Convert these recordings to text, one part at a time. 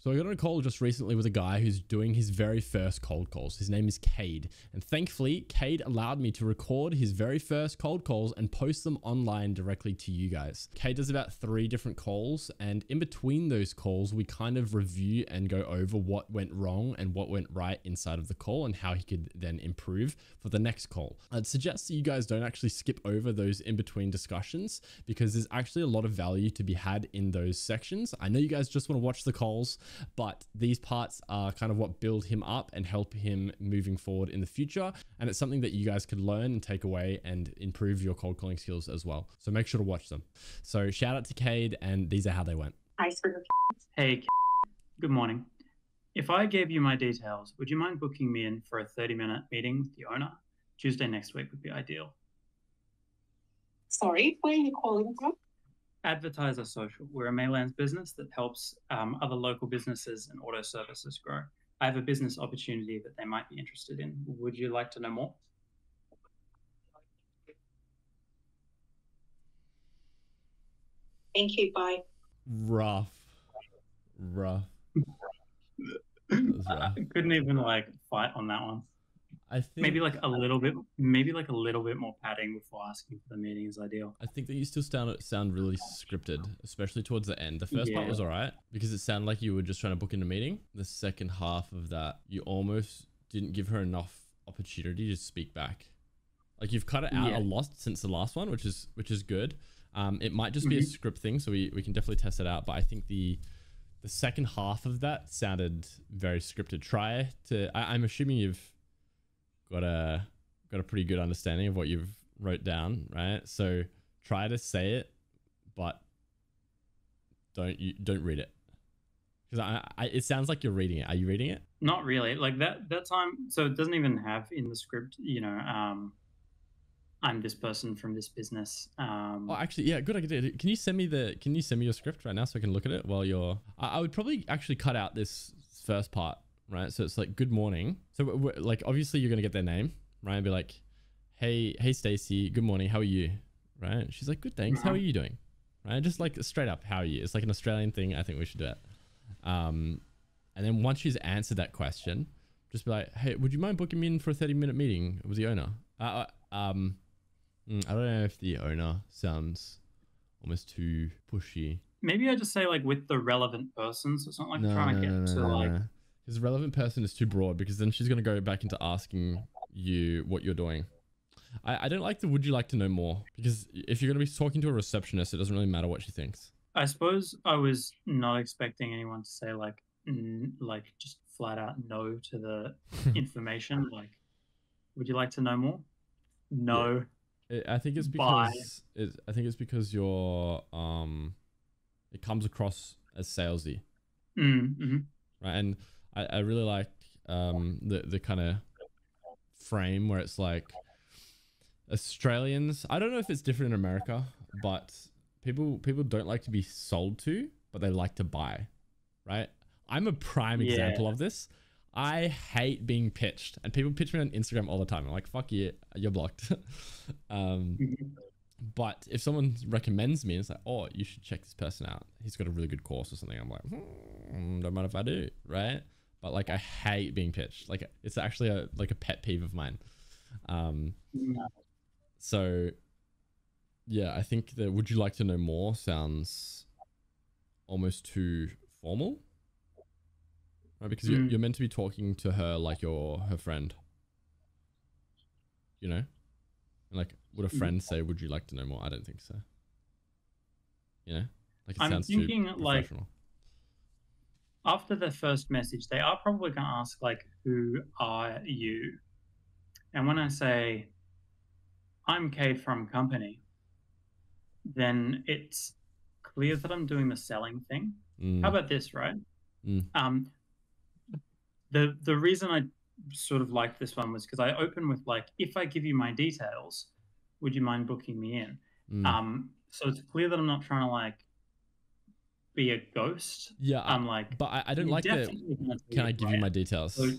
So I got on a call just recently with a guy who's doing his very first cold calls. His name is Cade. And thankfully, Cade allowed me to record his very first cold calls and post them online directly to you guys. Cade does about 3 different calls, and in between those calls, we kind of review and go over what went wrong and what went right inside of the call and how he could then improve for the next call. I'd suggest that you guys don't actually skip over those in-between discussions because there's actually a lot of value to be had in those sections. I know you guys just want to watch the calls, but these parts are kind of what build him up and help him moving forward in the future. And it's something that you guys could learn and take away and improve your cold calling skills as well. So make sure to watch them. So shout out to Cade, and these are how they went. Hey, good morning. If I gave you my details, would you mind booking me in for a 30-minute meeting with the owner? Tuesday next week would be ideal. Sorry, where are you calling from? Advertiser Social. We're a Maylands business that helps other local businesses and auto services grow. I have a business opportunity that they might be interested in. Would you like to know more? Thank you, bye. Rough. I couldn't even like fight on that one. I think maybe like a little bit more padding before asking for the meeting is ideal. I think that you still sound really scripted, especially towards the end. The first part was all right because it sounded like you were just trying to book in a meeting. The second half of that, you almost didn't give her enough opportunity to speak back. Like you've cut it out a lot since the last one, which is good. It might just be a script thing, so we can definitely test it out. But I think the second half of that sounded very scripted. Try to. I'm assuming you've got a pretty good understanding of what you've wrote down, right? So try to say it, but don't read it, because it sounds like you're reading it. Are you reading it? Not really. Like that time. So it doesn't even have in the script, I'm this person from this business. Oh, actually, yeah, good idea. Can you send me your script right now so I can look at it while you're? I would probably actually cut out this first part, right? So it's like, good morning. So like, obviously you're gonna get their name, right? And be like, hey Stacy, good morning. How are you? Right? She's like, good, thanks. How are you doing? Right? Just like straight up, how are you? It's like an Australian thing. I think we should do it. And then once she's answered that question, just be like, hey, would you mind booking me in for a 30-minute meeting with the owner? I don't know if the owner sounds almost too pushy. Maybe I just say like with the relevant person, so it's not like trying to get to like. Because the relevant person is too broad, because then she's going to go back into asking you what you're doing. I don't like the would you like to know more, because if you're going to be talking to a receptionist, it doesn't really matter what she thinks. I suppose I was not expecting anyone to say like just flat out no to the information. Like, would you like to know more? No. Yeah. I think it's because you're it comes across as salesy. Right? And I really like the kind of frame where it's like Australians, I don't know if it's different in America, but people don't like to be sold to, but they like to buy, right? I'm a prime example of this. I hate being pitched, and people pitch me on Instagram all the time. I'm like, fuck you, you're blocked. But if someone recommends me and it's like, oh, you should check this person out, he's got a really good course or something, I'm like, don't mind if I do, right? But like, I hate being pitched. Like, it's actually a pet peeve of mine. So yeah, I think that would you like to know more sounds almost too formal, right? Because you're meant to be talking to her like you're her friend, you know? And like, would a friend say, would you like to know more? I don't think so. You know? Like, it sounds too professional. Like, after the first message, they are probably going to ask like, who are you? And when I say, I'm Cade from company, then it's clear that I'm doing the selling thing. How about this, right? The reason I sort of liked this one was because I open with like, if I give you my details, would you mind booking me in? So it's clear that I'm not trying to like be a ghost. Yeah, I'm like, but I don't like that. Can I give you my details? So,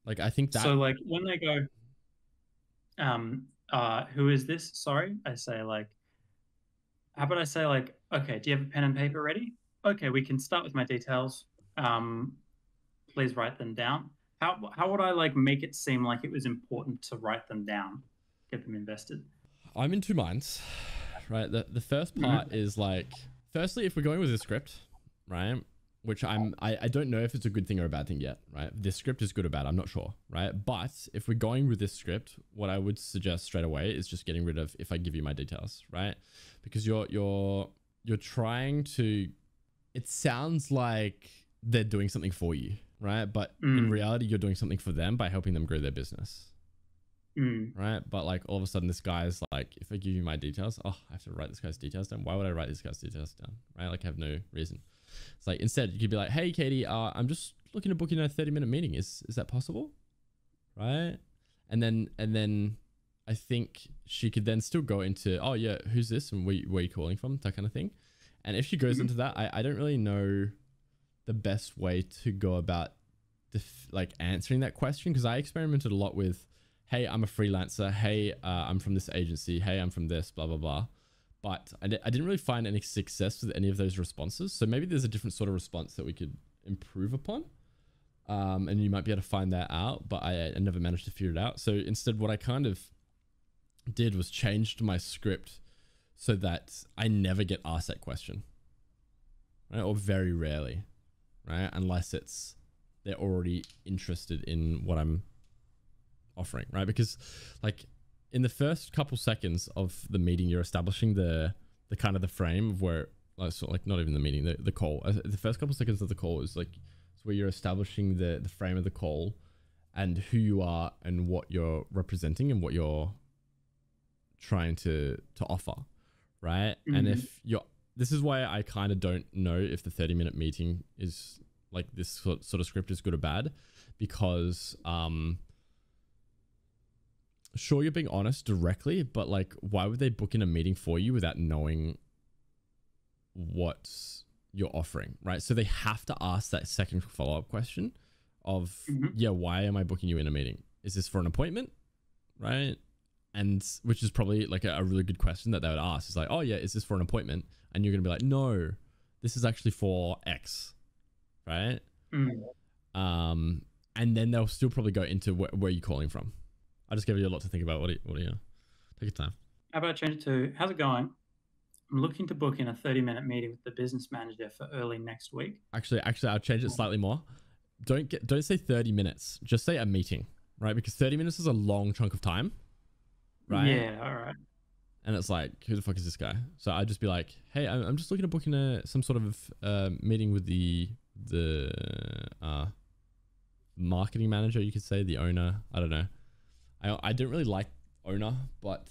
like, I think that. So like when they go, who is this? Sorry, I say like, how about I say like, okay, do you have a pen and paper ready? Okay, we can start with my details. Please write them down. How would I like make it seem like it was important to write them down, get them invested? I'm in two minds, right? The first part is like, firstly, if we're going with a script, right? Which I don't know if it's a good thing or a bad thing yet, right? This script is good or bad, I'm not sure, right? But if we're going with this script, what I would suggest straight away is just getting rid of if I give you my details, right? Because you're trying to, it sounds like they're doing something for you, right? But in reality, you're doing something for them by helping them grow their business. Right? But like all of a sudden this guy's like, if I give you my details, oh, I have to write this guy's details down. Why would I write this guy's details down? Right? Like I have no reason. It's like, instead you could be like, hey Katie, I'm just looking to book in a 30-minute meeting. Is that possible? Right? And then I think she could then still go into, oh yeah, who's this? And where are you calling from? That kind of thing. And if she goes into that, I don't really know the best way to go about like answering that question. Cause I experimented a lot with, hey, I'm a freelancer. Hey, I'm from this agency. Hey, I'm from this, blah, blah, blah. But I didn't really find any success with any of those responses. So maybe there's a different sort of response that we could improve upon. And you might be able to find that out, but I never managed to figure it out. So instead, what I kind of did was changed my script so that I never get asked that question, right? Or very rarely, right? Unless they're already interested in what I'm offering, right? Because like in the first couple seconds of the meeting, you're establishing the kind of the frame of where, like not even the meeting, the call. The first couple seconds of the call is like, it's where you're establishing the frame of the call and who you are and what you're representing and what you're trying to offer, right? And if this is why I kind of don't know if the 30-minute meeting is like this sort of script is good or bad, because sure, you're being honest directly, but like, why would they book in a meeting for you without knowing what you're offering, right? So they have to ask that second follow-up question of, yeah, why am I booking you in a meeting? Is this for an appointment, right? And which is probably like a really good question that they would ask. It's like, oh yeah, is this for an appointment? And you're going to be like, no, this is actually for X, right? And then they'll still probably go into where you're calling from. I just gave you a lot to think about. What do you take your time? How about I change it to, how's it going? I'm looking to book in a 30-minute meeting with the business manager for early next week. Actually, I'll change it slightly more. Don't say 30 minutes. Just say a meeting, right? Because 30 minutes is a long chunk of time, right? Yeah, all right. And it's like, who the fuck is this guy? So I'd just be like, hey, I'm just looking to book in some sort of meeting with the marketing manager, you could say, the owner. I don't know. I didn't really like owner, but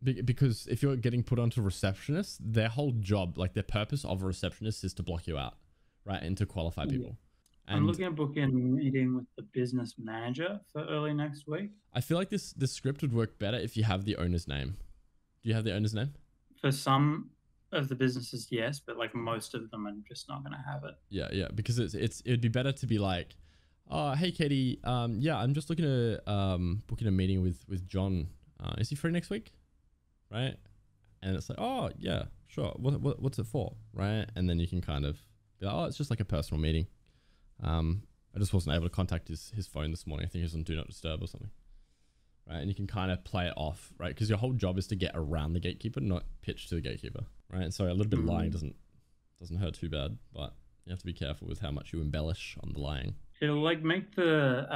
because if you're getting put onto receptionist, their whole job, like their purpose of a receptionist is to block you out, right? And to qualify people. And I'm looking at booking a meeting with the business manager for early next week. I feel like this script would work better if you have the owner's name. Do you have the owner's name? For some of the businesses, yes, but like most of them, I'm just not going to have it. Yeah, because it'd be better to be like, oh, hey Katie, yeah, I'm just looking to book in a meeting with John. Is he free next week? Right? And it's like, oh yeah, sure. What's it for? Right? And then you can kind of be like, oh, it's just like a personal meeting. I just wasn't able to contact his phone this morning. I think he was on Do Not Disturb or something. Right? And you can kind of play it off, right? Because your whole job is to get around the gatekeeper, not pitch to the gatekeeper. Right? And so a little bit of lying doesn't hurt too bad, but you have to be careful with how much you embellish on the lying. It'll like make the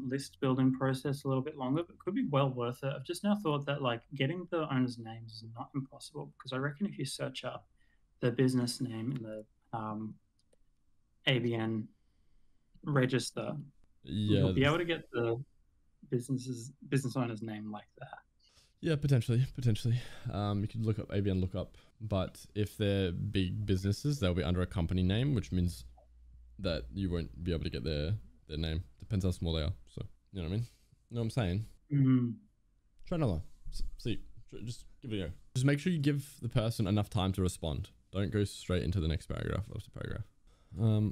list building process a little bit longer, but could be well worth it. I've just now thought that like getting the owner's names is not impossible, because I reckon if you search up the business name in the ABN register, you'll be able to get the business owner's name like that. Yeah, potentially. You could look up ABN lookup, but if they're big businesses, they'll be under a company name, which means that you won't be able to get their name. Depends how small they are. So, you know what I mean? You know what I'm saying? Try another. See, just give it a go. Just make sure you give the person enough time to respond. Don't go straight into the next paragraph after paragraph.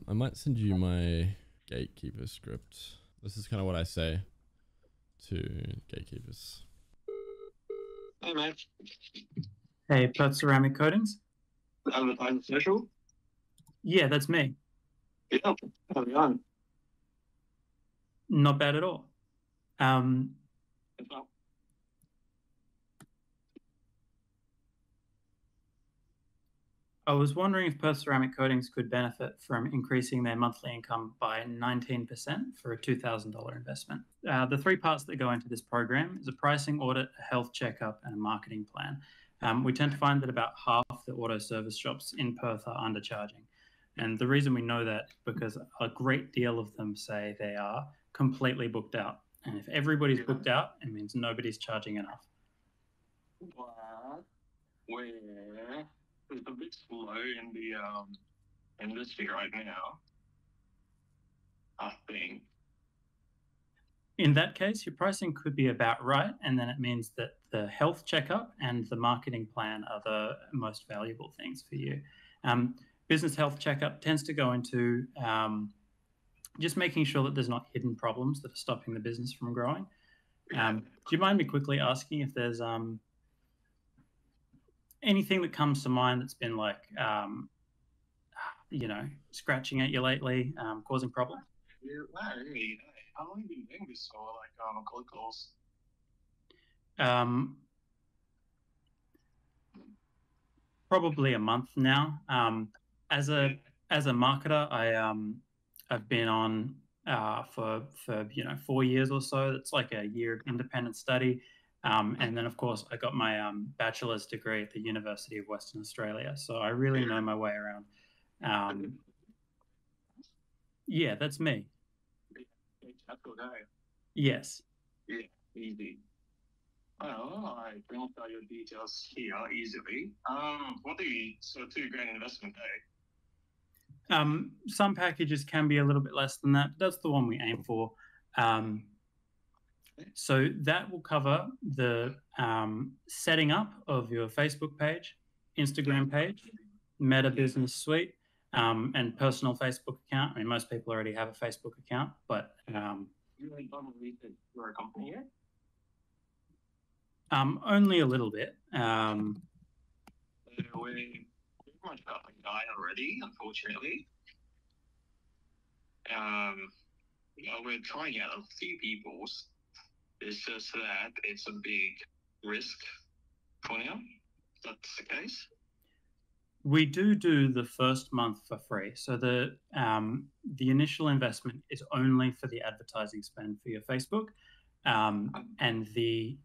I might send you my gatekeeper script. This is kind of what I say to gatekeepers. Hey, mate. Hey, Perth Ceramic Coatings? Advertising social? Yeah, that's me. Yeah, carry on. Not bad at all. Well, I was wondering if Perth Ceramic Coatings could benefit from increasing their monthly income by 19% for a $2,000 investment. The three parts that go into this program is a pricing audit, a health checkup, and a marketing plan. We tend to find that about half the auto service shops in Perth are undercharging. And the reason we know that is because a great deal of them say they are completely booked out. And if everybody's booked out, it means nobody's charging enough. but where it's a bit slow in the industry right now, I think. In that case, your pricing could be about right, and then it means that the health checkup and the marketing plan are the most valuable things for you. Business health checkup tends to go into just making sure that there's not hidden problems that are stopping the business from growing. Do you mind me quickly asking if there's anything that comes to mind that's been like, scratching at you lately, causing problems? Yeah, not really. How long have you been doing this for? Like, cold calls? Probably a month now. As a marketer, I've been on for 4 years or so. It's like a year of independent study, and then of course I got my bachelor's degree at the University of Western Australia. So I really know my way around. Yeah, that's me. That's what I. Yes. Yeah, easy. Well, I can tell your details here easily. What do you, so $2,000 investment, eh? Some packages can be a little bit less than that, but that's the one we aim for. So that will cover the setting up of your Facebook page, Instagram page, Meta Business Suite, and personal Facebook account. I mean, most people already have a Facebook account, but You ain't done research for a company yet? only a little bit. We pretty much got a guy already, unfortunately. We're trying out a few people's. It's just that it's a big risk for now. That's the case. We do the first month for free. So the initial investment is only for the advertising spend for your Facebook, and the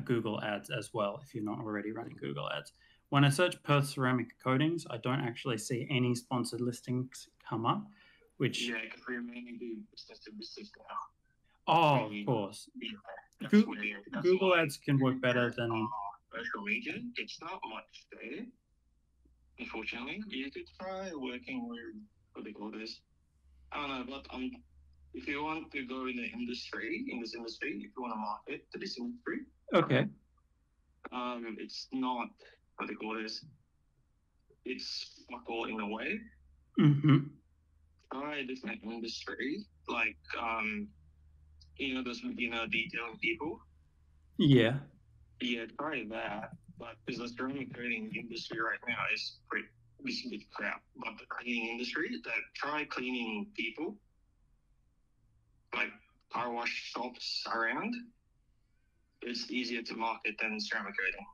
Google ads as well, if you're not already running Google ads. When I search Perth Ceramic Coatings, I don't actually see any sponsored listings come up, which... Yeah, because we mainly do business to business now. Oh, of course. Yeah, Google ads can work better than... Social media, it's not much there. Unfortunately, you could try working with, what they call this. I don't know, but if you want to go in this industry, if you want to market to this industry, okay, it's not, what they call this. It's fuck all in a way. Mm-hmm. Try a different industry, like those detailing people. Yeah. Yeah, try that. But because the ceramic coating industry right now is a bit crap. But the cleaning industry, try cleaning people, like car wash shops around. It's easier to market than ceramic coating.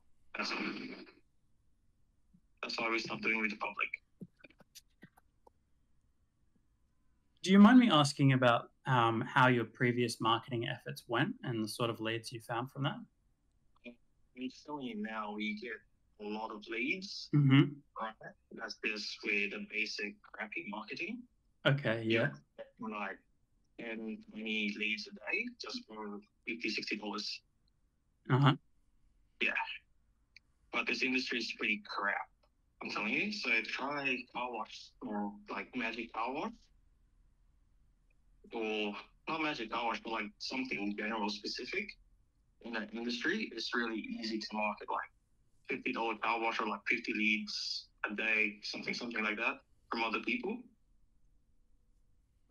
That's why we stopped doing with the public. Do you mind me asking about how your previous marketing efforts went and the sort of leads you found from that? I'm telling you now, we get a lot of leads. Mm-hmm. Right? That's just with the basic crappy marketing. Okay, yeah. Like 10, 20 leads a day just for $50, $60. Uh-huh. Yeah. But this industry is pretty crap, I'm telling you. So try car wash or like magic car wash. Or not magic car wash, but like something general specific in that industry. It's really easy to market, like $50 car wash or like 50 leads a day, something like that from other people.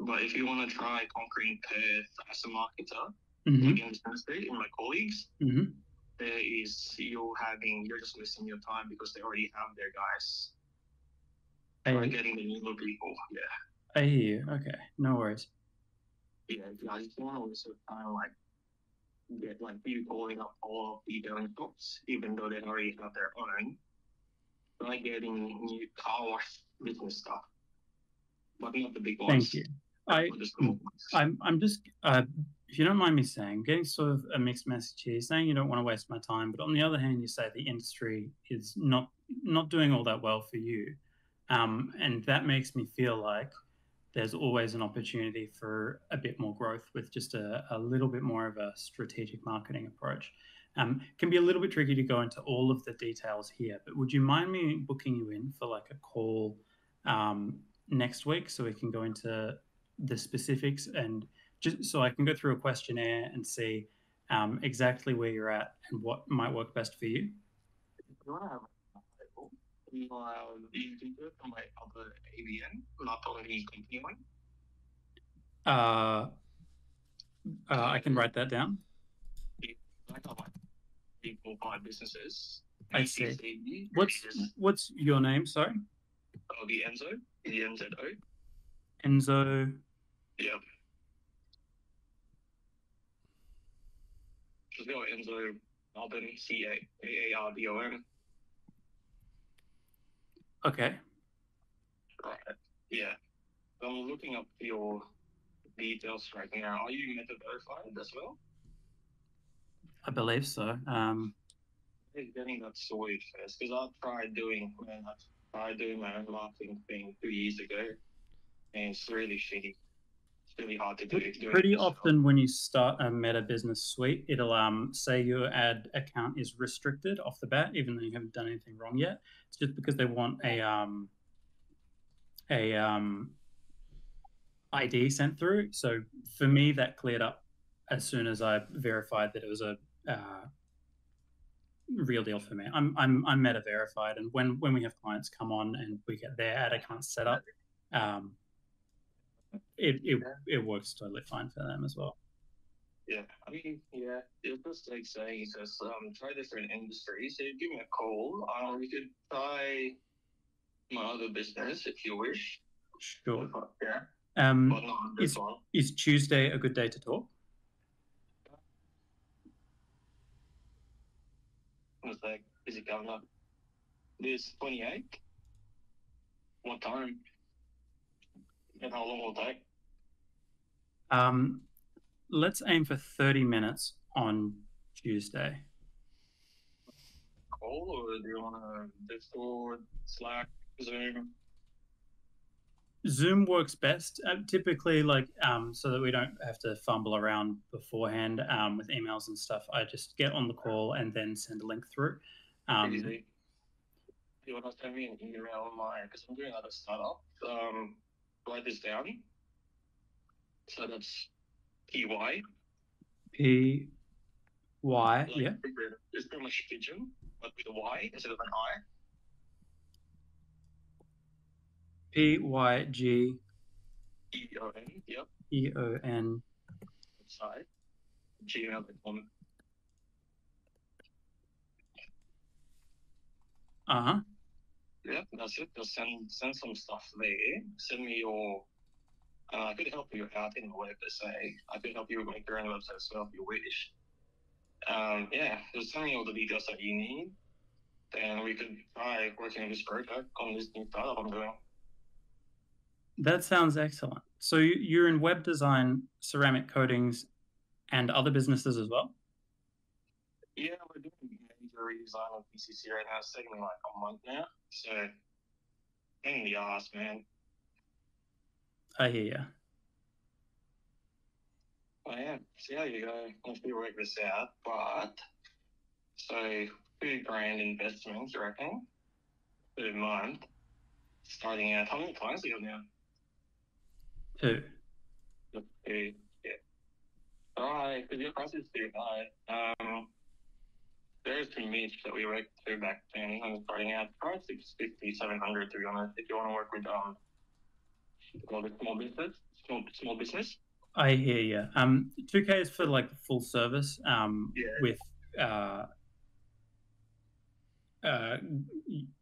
But if you want to try conquering Perth as a marketer, like in this industry, in my colleagues, you're just wasting your time because they already have their guys. Try getting the newer people, yeah. I hear you. Okay, no worries. Yeah, I just want to also kind of like get like people calling up all of the going shops, even though they already have their own. Try getting new car wash business stuff, but not the big ones. Thank you. But the small ones. I'm just, if you don't mind me saying, getting sort of a mixed message here. You're saying you don't want to waste my time, but on the other hand, you say the industry is not doing all that well for you, and that makes me feel like there's always an opportunity for a bit more growth with just a little bit more of a strategic marketing approach. Can be a little bit tricky to go into all of the details here, but would you mind me booking you in for like a call next week so we can go into the specifics and just so I can go through a questionnaire and see exactly where you're at and what might work best for you? You want to have you can do it from my other ABN, not only the company one. I can write that down. I got like 3, 4, 5 businesses. I see. What's your name? Sorry. Oh, the Enzo, the NZO. Enzo. Yeah. Just go Enzo Albon, CAARBON. Okay. Right. Yeah. So I'm looking up your details right now. Are you meta verified as well? I believe so. Getting that sorted first, because I tried doing my own marketing thing 2 years ago, and it's really shitty. It's really hard to do. Pretty often when you start a Meta Business Suite, it'll say your ad account is restricted off the bat, even though you haven't done anything wrong yet. It's just because they want a ID sent through. So for me, that cleared up as soon as I verified that it was a real deal for me. I'm Meta verified, and when we have clients come on and we get their ad account set up, it works totally fine for them as well. Yeah, I mean, yeah, it's just like saying, just try different industries. So give me a call. We could try my other business if you wish. Sure. Yeah. But not this one. Is Tuesday a good day to talk? It's like, is it coming up? This 28th? What time? And how long will it take? Let's aim for 30 minutes on Tuesday. Call, or do you want to Discord, Slack, Zoom? Zoom works best, typically, like so that we don't have to fumble around beforehand with emails and stuff. I just get on the call and then send a link through. Easy. You want to send me an email on my, because I'm doing another startup. Write this down. So that's PY. PY, like, yeah. It's pretty much pigeon, but with a Y instead of an I. PYG. EON, yep. EON. Side. gmail.com. Yeah, that's it. Just send some stuff there. Send me your. I could help you out in a way per se. I could help you make your own website as well if you wish. Yeah, just send me all the details that you need, and we could try working on this project on this new startup I'm doing. That sounds excellent. So you're in web design, ceramic coatings, and other businesses as well? Yeah, we're doing major redesign of PCC right now. It's taking me like a month now. So, pain in the ass, man. I hear you. Oh, yeah. See how you go. Once we work this out, but so $2,000 investment, you reckon? Per month. Starting out. How many clients do you have now? 2. 2. Yeah. Alright, because your price is too high. There's some niche that we worked through back then. I'm starting out price 650, 700 to be honest. If you want to work with small business. I hear you. 2K is for like full service. With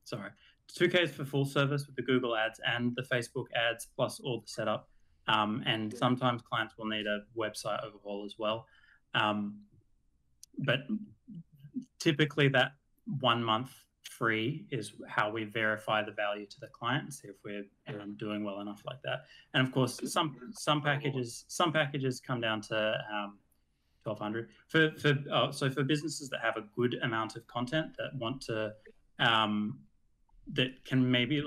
sorry, 2K is for full service with the Google ads and the Facebook ads plus all the setup. And sometimes clients will need a website overhaul as well. But typically that 1 month free is how we verify the value to the client and see if we're doing well enough like that. And of course, some packages come down to 1,200 so for businesses that have a good amount of content that want to that can maybe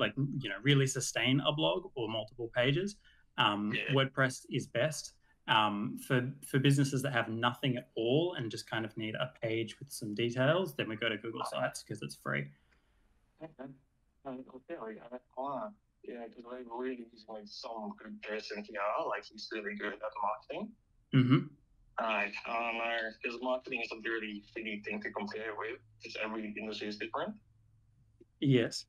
really sustain a blog or multiple pages. WordPress is best. For businesses that have nothing at all and just kind of need a page with some details, then we go to Google Sites because it's free. Okay, that's fine. Yeah, because we're really using some good person here. Like he's really good at marketing. Mm-hmm. I don't know, because marketing is a really silly thing to compare with, because every industry is different. Yes.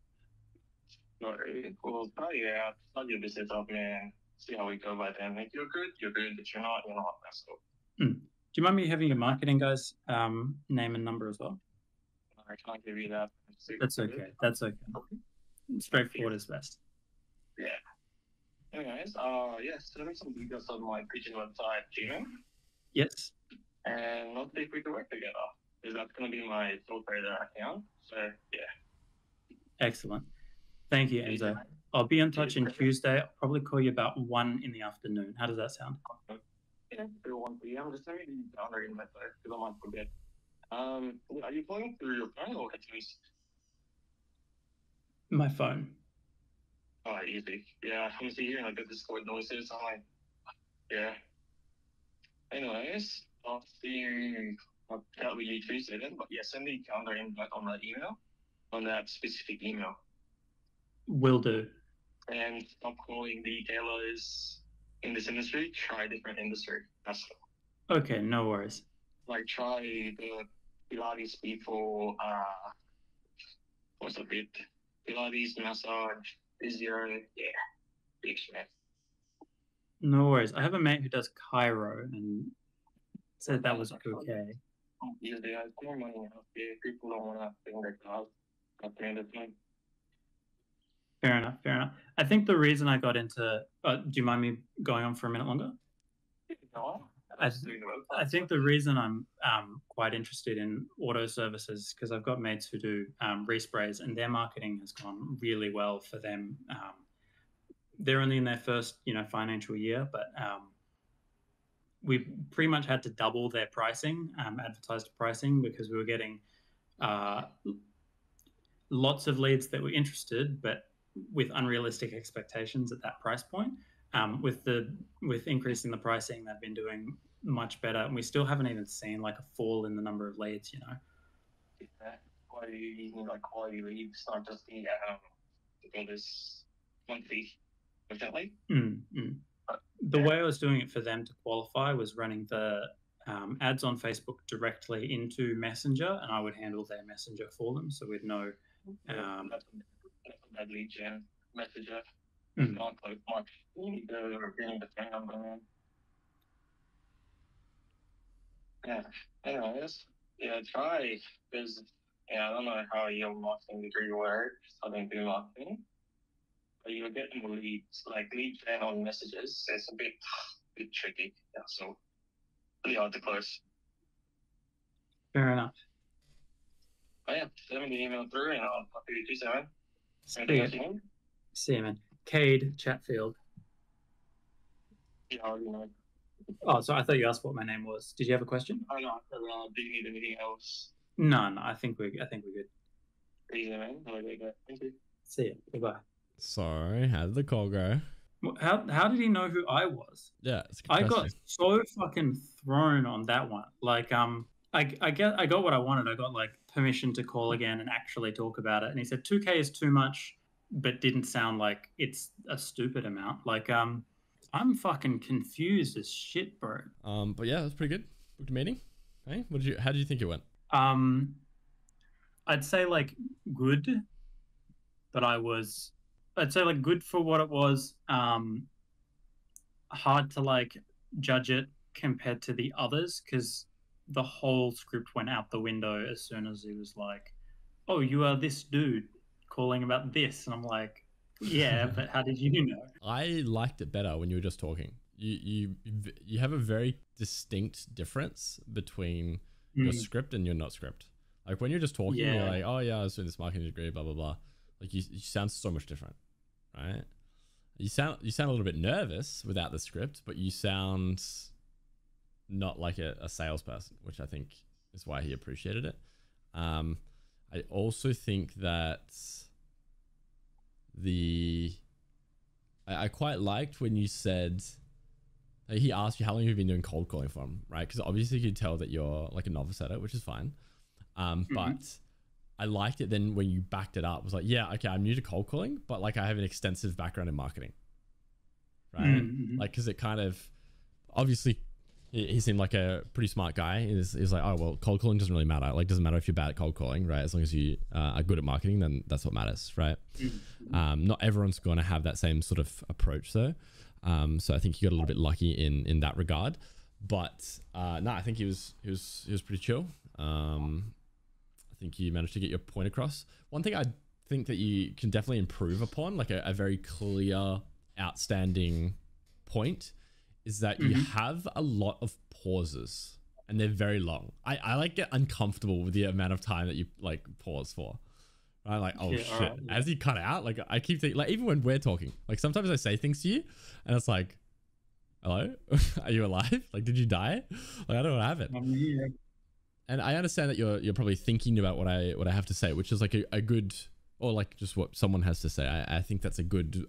So we'll start your business up, man. See how we go by then. If you're good, you're good. If you're not, you're not. That's all. Do you mind me having your marketing guys name and number as well? I can't give you that. That's okay. That's okay. Straightforward is best. Yeah. Anyways, send me some details on my pitching website, Gmail. Yes. And let's see if we can work together. Because that's going to be my sole trader account. So, yeah. Excellent. Thank you, Enzo. I'll be in touch on Tuesday. I'll probably call you about 1 in the afternoon. How does that sound? Yeah, 1 p.m. Just send me the calendar in my phone because I might forget. Are you calling through your phone or headphones? My phone. Oh, easy. Yeah, I'm here and I get Discord noises. I'm like, yeah. Anyways, I'll see you. I'll chat with you Tuesday then. But yeah, send me a calendar invite on that email, on that specific email. Will do. And stop calling retailers in this industry. Try a different industry. That's all. Okay, no worries. Like try the Pilates people. What's a bit? Pilates, massage, physio. Yeah, big shit. No worries. I have a mate who does Cairo and said that was okay. Yeah, they have more money out there. People don't want to bring their cars at the end of the time. Fair enough. Fair enough. I think the reason I got into. Do you mind me going on for a minute longer? No. I think the reason I'm quite interested in auto services because I've got mates who do resprays and their marketing has gone really well for them. They're only in their first, financial year, but we pretty much had to double their pricing, advertised pricing, because we were getting lots of leads that were interested, but with unrealistic expectations at that price point. With increasing the pricing, they've been doing much better, and we still haven't even seen like a fall in the number of leads. Quality leads, not just the this monthly. Definitely. The way I was doing it for them to qualify was running the ads on Facebook directly into Messenger, and I would handle their Messenger for them, so we'd know. That's a bad lead gen Messenger. Not like much. You need to getting the phone number, man. Yeah. Anyways, try because I don't know how your marketing degree works. I don't do marketing. But you're getting leads, like lead gen on messages. It's a bit tricky. Yeah, so really hard to close. Fair enough. Oh yeah, send me the email through and I'll talk to you Tuesday, man. See you, man. Cade Chatfield. Yeah, I already know. Oh, so I thought you asked what my name was. Did you have a question? Oh no, do you need anything else? No, I think we're good. Easy, man. Thank you. See you. Goodbye. Sorry, how did the call go? How did he know who I was? Yeah, it's a good I question. got so fucking thrown on that one. Like, I got what I wanted. I got like permission to call again and actually talk about it. And he said 2K is too much, but didn't sound like it's a stupid amount. Like, I'm fucking confused as shit, bro. But yeah, that's pretty good. Booked a meeting. Hey, how did you think it went? I'd say like good, but I'd say like good for what it was. Hard to like judge it compared to the others because the whole script went out the window as soon as he was like, "Oh, you are this dude. calling about this. And I'm like, yeah, but how did you know? I liked it better when you were just talking. You have a very distinct difference between your script and your not script. Like when you're just talking, you're like, oh yeah, I was doing this marketing degree, blah, blah, blah. Like you sound so much different, right? You sound a little bit nervous without the script, but you sound not like a salesperson, which I think is why he appreciated it. I also think that I quite liked when you said, he asked you how long you've been doing cold calling from, right? Because obviously you could tell that you're like a novice at it, which is fine. But I liked it then when you backed it up. It was like, yeah, okay, I'm new to cold calling, but like I have an extensive background in marketing, right? Like, because it kind of, obviously he seemed like a pretty smart guy. He's like, oh, well, cold calling doesn't really matter. Like, doesn't matter if you're bad at cold calling, right? As long as you are good at marketing, then that's what matters, right? Not everyone's going to have that same sort of approach though. So I think you got a little bit lucky in that regard, but no, I think he was pretty chill. I think you managed to get your point across. One thing I think that you can definitely improve upon, like a very clear, outstanding point, is that you have a lot of pauses and they're very long. I like get uncomfortable with the amount of time that you like pause for. I'm like, oh shit. Right, yeah. As you cut out, like I keep thinking, like even when we're talking, like sometimes I say things to you and it's like, hello, are you alive? Like, did you die? Like, I don't know what happened. And I understand that you're probably thinking about what I have to say, which is like a good, or like just what someone has to say. I think that's a good,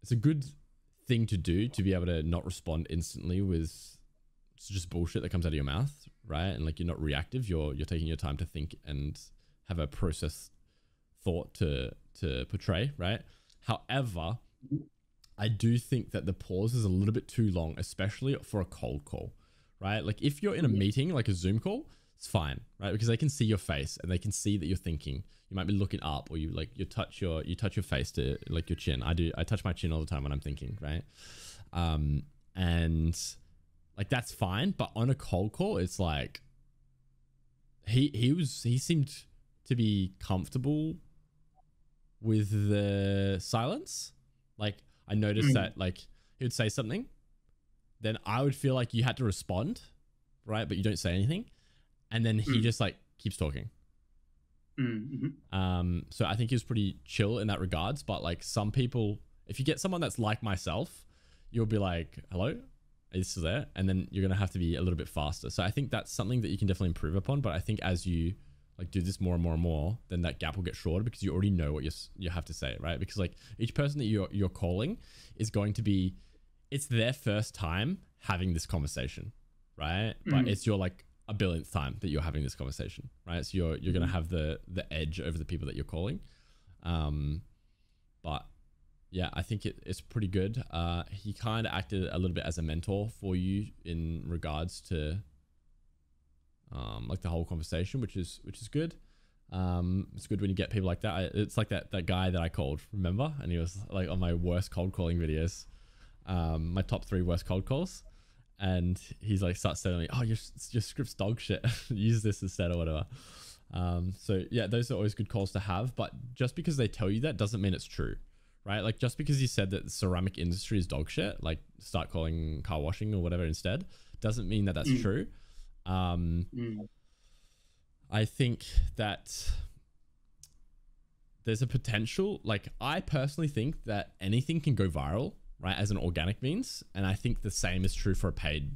it's a good thing to do, to be able to not respond instantly with just bullshit that comes out of your mouth, right? And like you're not reactive, you're taking your time to think and have a process thought to portray, right? However, I do think that the pause is a little bit too long, especially for a cold call, right? Like if you're in a meeting, like a Zoom call, it's fine, right? Because they can see your face and they can see that you're thinking. You might be looking up, or you touch your face to like your chin. I touch my chin all the time when I'm thinking, right? And like that's fine, but on a cold call, it's like he seemed to be comfortable with the silence. Like I noticed that like he would say something, then I would feel like you had to respond, right? But you don't say anything, and then he just like keeps talking. So I think he was pretty chill in that regards. But like some people, if you get someone that's like myself, you'll be like, hello, are you still there? And then you're gonna have to be a little bit faster. So I think that's something that you can definitely improve upon. But I think as you like do this more and more and more, then that gap will get shorter because you already know what you have to say, right? Because like each person that you're calling is going to be, it's their first time having this conversation, right? But it's your like a billionth time that you're having this conversation, right? So you're gonna have the edge over the people that you're calling. But yeah, I think it's pretty good. He kind of acted a little bit as a mentor for you in regards to like the whole conversation, which is good. It's good when you get people like that. It's like that guy that I called, remember? And he was like on my worst cold calling videos, my top 3 worst cold calls. And he's like, starts telling me, oh, your script's dog shit. Use this instead or whatever. So yeah, those are always good calls to have. But just because they tell you that doesn't mean it's true, right? Like just because you said that the ceramic industry is dog shit, like start calling car washing or whatever instead, doesn't mean that that's true. I think that there's a potential, like I personally think that anything can go viral, right, as an organic means. And I think the same is true for a paid,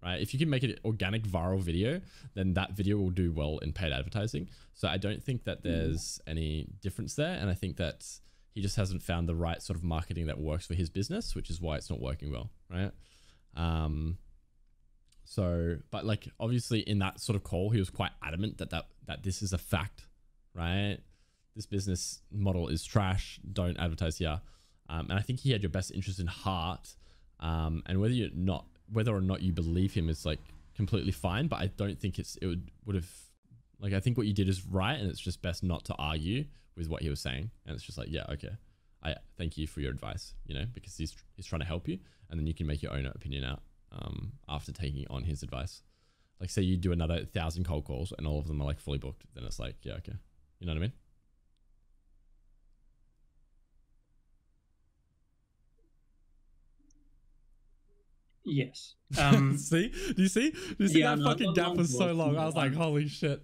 right? If you can make an organic viral video, then that video will do well in paid advertising. So I don't think that there's any difference there. And I think that he just hasn't found the right sort of marketing that works for his business, which is why it's not working well, right? So, but like obviously in that sort of call, he was quite adamant that this is a fact, right? This business model is trash. Don't advertise here. And I think he had your best interest in heart. And whether or not you believe him is like completely fine, but I don't think it would have, like, I think what you did is right. And it's just best not to argue with what he was saying. And it's just like, yeah, okay. I thank you for your advice, you know, because he's trying to help you, and then you can make your own opinion out, after taking on his advice. like say you do another 1,000 cold calls and all of them are like fully booked, then it's like, yeah, okay. You know what I mean? Yes. See? Do you see? Do you see Yeah, that no, fucking gap was so long? I was like, holy shit.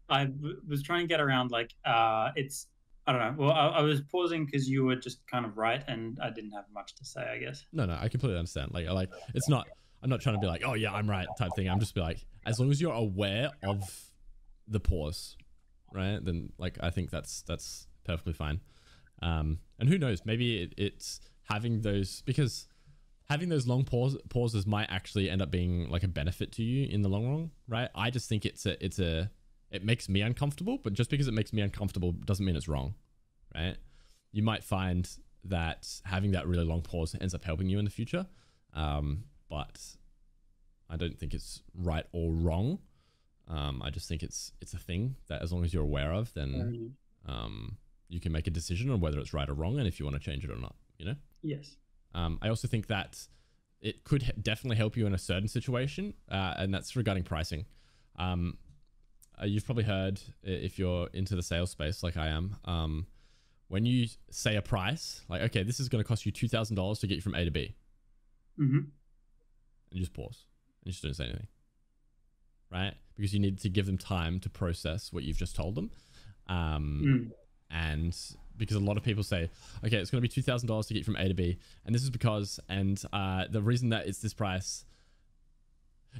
I was trying to get around like it's I don't know. Well, I was pausing because you were just kind of right, and I didn't have much to say, I guess. No, I completely understand. Like it's not. I'm not trying to be like, oh yeah, I'm right type thing. I'm just be like, as long as you're aware of the pause, right? Then like I think that's perfectly fine. And who knows? Maybe it's having those, because having those long pauses might actually end up being like a benefit to you in the long run, right? I just think it makes me uncomfortable, but just because it makes me uncomfortable doesn't mean it's wrong, right? You might find that having that really long pause ends up helping you in the future, but I don't think it's right or wrong. I just think it's a thing that as long as you're aware of, then you can make a decision on whether it's right or wrong, and if you want to change it or not, you know? Yes. I also think that it could definitely help you in a certain situation, and that's regarding pricing. You've probably heard, if you're into the sales space like I am, when you say a price, like, okay, this is going to cost you $2,000 to get you from A to B. Mm-hmm. And you just pause and you just don't say anything, right? Because you need to give them time to process what you've just told them. And because a lot of people say, okay, it's going to be $2,000 to get from A to B. And this is because, and the reason that it's this price.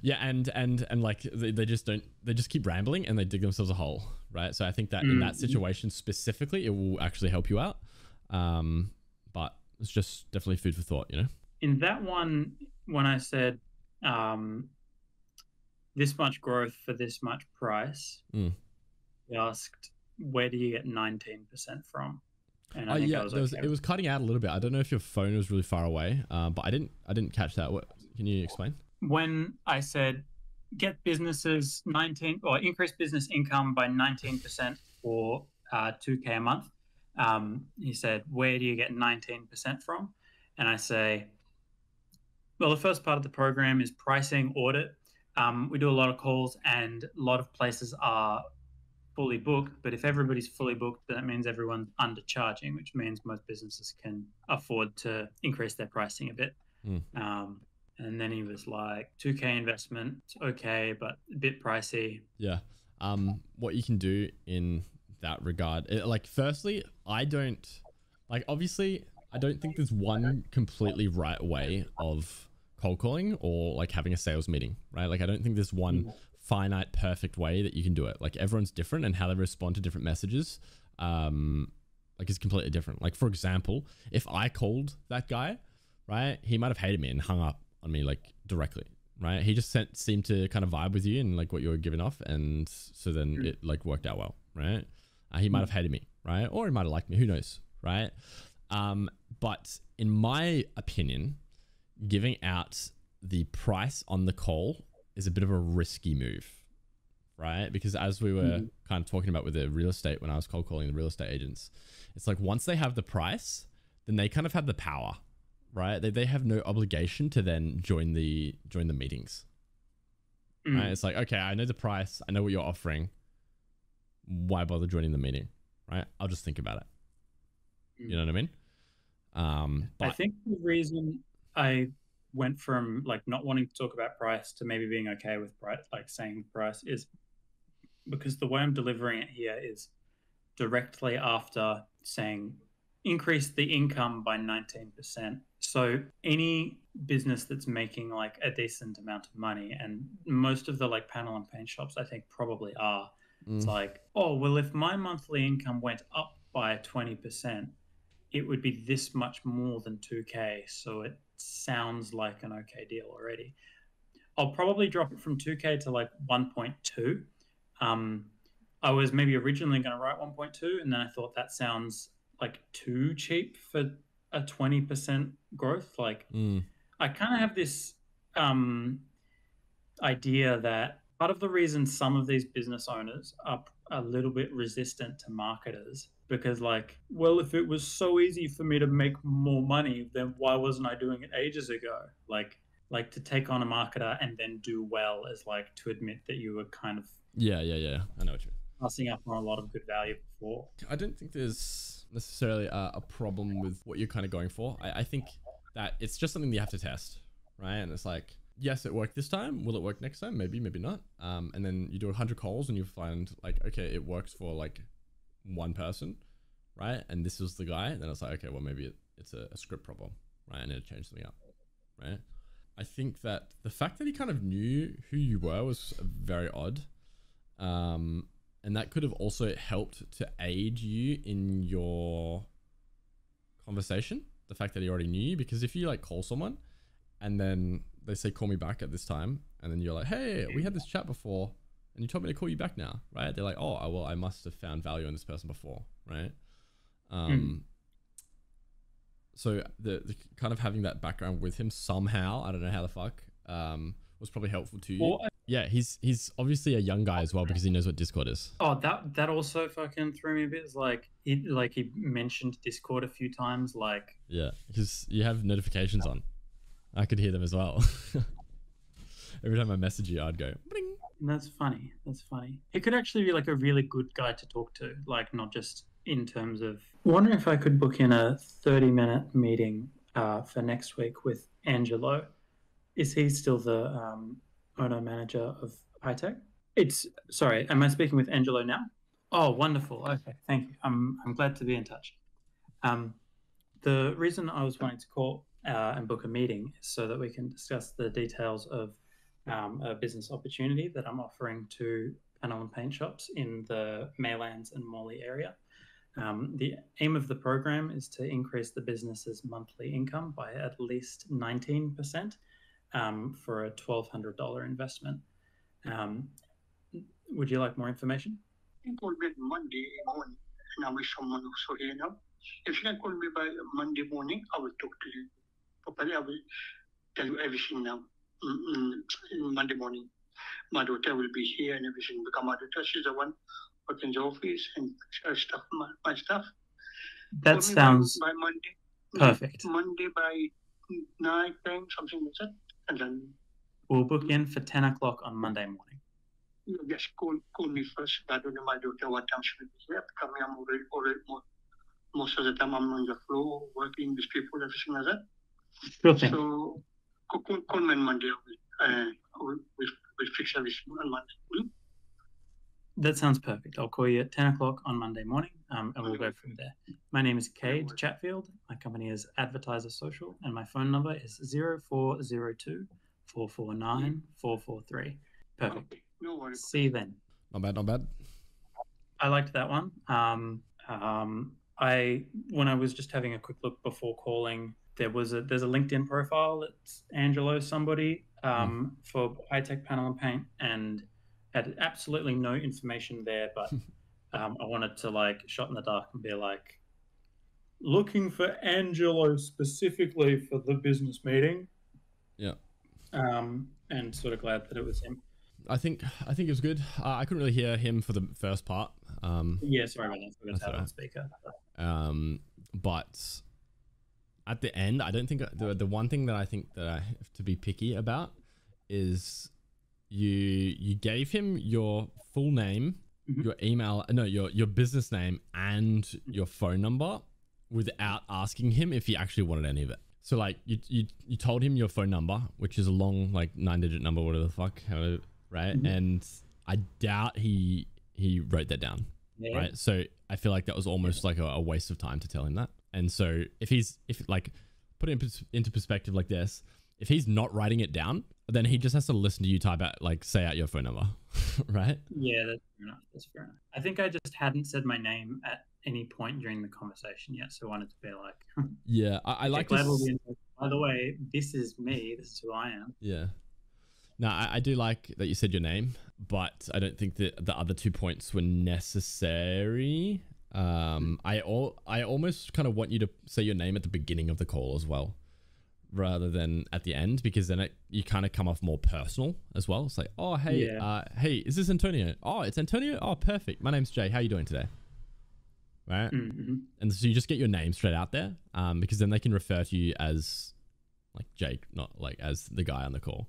Yeah. And like, they just keep rambling and they dig themselves a hole. Right. So I think that in that situation specifically, it will actually help you out. But it's just definitely food for thought, you know? In that one, when I said, this much growth for this much price, he asked, where do you get 19% from? And I think yeah, okay. it was cutting out a little bit. I don't know if your phone was really far away, but I didn't catch that. What can you explain? When I said get businesses increase business income by 19% for 2K a month, he said, where do you get 19% from? And I say, well, the first part of the program is pricing audit. We do a lot of calls and a lot of places are fully booked, but if everybody's fully booked, then that means everyone's undercharging, which means most businesses can afford to increase their pricing a bit. And then he was like, 2K investment, okay, but a bit pricey. Yeah. What you can do in that regard, firstly, obviously, I don't think there's one completely right way of cold calling or like having a sales meeting, right? Like, I don't think there's one finite, perfect way that you can do it. Like, everyone's different and how they respond to different messages, is completely different. Like, for example, if I called that guy, right, he might have hated me and hung up on me like directly, right? He just seemed to kind of vibe with you and like what you were giving off, and so then it like worked out well, right? He might have hated me, right? Or he might have liked me, who knows, right? But in my opinion, giving out the price on the call is a bit of a risky move, right? Because as we were kind of talking about with the real estate, when I was cold calling the real estate agents, it's like once they have the price, then they kind of have the power, right? They have no obligation to then join the meetings, right? It's like, okay, I know the price, I know what you're offering. Why bother joining the meeting, right? I'll just think about it. You know what I mean? But I think the reason I went from like not wanting to talk about price to maybe being okay with price, like saying price, is because the way I'm delivering it here is directly after saying increase the income by 19%. So any business that's making like a decent amount of money, and most of the like panel and paint shops I think probably are, it's like, oh, well, if my monthly income went up by 20%, it would be this much more than 2K. So it sounds like an okay deal already. I'll probably drop it from 2K to like 1.2. I was maybe originally going to write 1.2, and then I thought that sounds like too cheap for a 20% growth. Like, I kind of have this idea that part of the reason some of these business owners are a little bit resistant to marketers, because like, well, if it was so easy for me to make more money, then why wasn't I doing it ages ago? Like, like to take on a marketer and then do well is like to admit that you were kind of Yeah. I know what you mean. passing up on a lot of good value before. I don't think there's necessarily a problem with what you're kind of going for. I think that it's just something that you have to test, right? And it's like, yes, it worked this time. Will it work next time? Maybe, maybe not. And then you do 100 calls and you find like, okay, it works for like one person, right? And this was the guy. Then it's like, okay, well, maybe it's a script problem, right? I need to change something up, right? I think that the fact that he kind of knew who you were was very odd. And that could have also helped to aid you in your conversation. The fact that he already knew you, because if you like call someone and then they say, call me back at this time. And then you're like, hey, we had this chat before and you told me to call you back now, right? They're like, oh, well, I must have found value in this person before, right? So the kind of having that background with him somehow, I don't know how the fuck, was probably helpful to you. Well, yeah, he's obviously a young guy as well because he knows what Discord is. Oh, that also fucking threw me a bit. It's like he mentioned Discord a few times. Like, yeah, because you have notifications on. I could hear them as well. Every time I message you, I'd go, bling. That's funny. That's funny. He could actually be like a really good guy to talk to, like not just in terms of. Wondering if I could book in a 30-minute meeting for next week with Angelo. Is he still the owner manager of Hightech? Sorry, am I speaking with Angelo now? Oh, wonderful. Okay, thank you. I'm glad to be in touch. The reason I was wanting to call and book a meeting is so that we can discuss the details of a business opportunity that I'm offering to panel and paint shops in the Maylands and Morley area. The aim of the program is to increase the business's monthly income by at least 19%. For a $1,200 investment. Would you like more information? You can call me Monday morning, and I wish someone also here now. If you can call me by Monday morning, I will talk to you properly. I will tell you everything now. Monday morning, my daughter will be here and everything. Because my daughter, she's the one working in the office and stuff, my stuff. That sounds by Monday. perfect. Monday by 9 time, something like that. And then we'll book in for 10 o'clock on Monday morning. You just call me first. I don't know my daughter what time she will be here because I'm already most of the time I'm on the floor working with people, everything like that. Sure thing. So call me on Monday. We'll fix everything on Monday. That sounds perfect. I'll call you at 10 o'clock on Monday morning and we'll go from there. My name is Cade Chatfield. My company is Advertiser Social and my phone number is 0402 449 443. Perfect. No worries. See you then. Not bad, not bad. I liked that one. When I was just having a quick look before calling, there's a LinkedIn profile that's Angelo somebody for Hightech Panel and Paint and had absolutely no information there, but I wanted to like shot in the dark and be like, looking for Angelo specifically for the business meeting. Yeah. And sort of glad that it was him. I think it was good. I couldn't really hear him for the first part. Yeah, sorry about that. I forgot to have it on speaker. But at the end, I don't think the one thing that I think that I have to be picky about is you gave him your full name, your email, no, your business name and your phone number without asking him if he actually wanted any of it. So like you told him your phone number, which is a long like 9-digit number, whatever the fuck, right? And I doubt he wrote that down, right? So I feel like that was almost like a waste of time to tell him that. And so if like put it into perspective like this, if he's not writing it down, then he just has to listen to you type out, like say out your phone number, right? Yeah, that's fair enough. That's fair enough. I think I just hadn't said my name at any point during the conversation yet, so I wanted to be like, yeah, I like glad we'll be by the way, this is me. This is who I am. Yeah. No, I do like that you said your name, but I don't think that the other 2 points were necessary. I almost kind of want you to say your name at the beginning of the call as well, rather than at the end, because then you kind of come off more personal as well. It's like, oh, hey, hey, is this Antonio? Oh, it's Antonio. Oh, perfect. My name's Jay. How are you doing today? Right. And so you just get your name straight out there, because then they can refer to you as like Jake, not like as the guy on the call,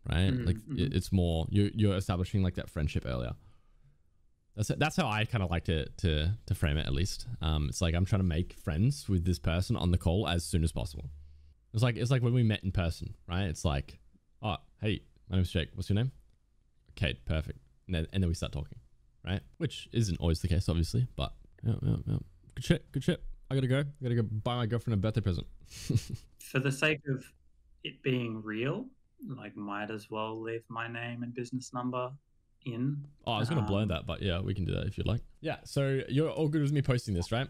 right? Like it's more you're establishing like that friendship earlier. That's how I kind of like to frame it, at least. It's like I'm trying to make friends with this person on the call as soon as possible. It's like when we met in person, right? It's like, oh, hey, my name's Jake. What's your name? Kate. Perfect. And then we start talking, right? Which isn't always the case, obviously, but yeah. Good shit. Good shit. I gotta go buy my girlfriend a birthday present. For the sake of it being real, like, might as well leave my name and business number in. Oh, I was gonna blow that, but yeah, we can do that if you'd like. Yeah, so you're all good with me posting this, right?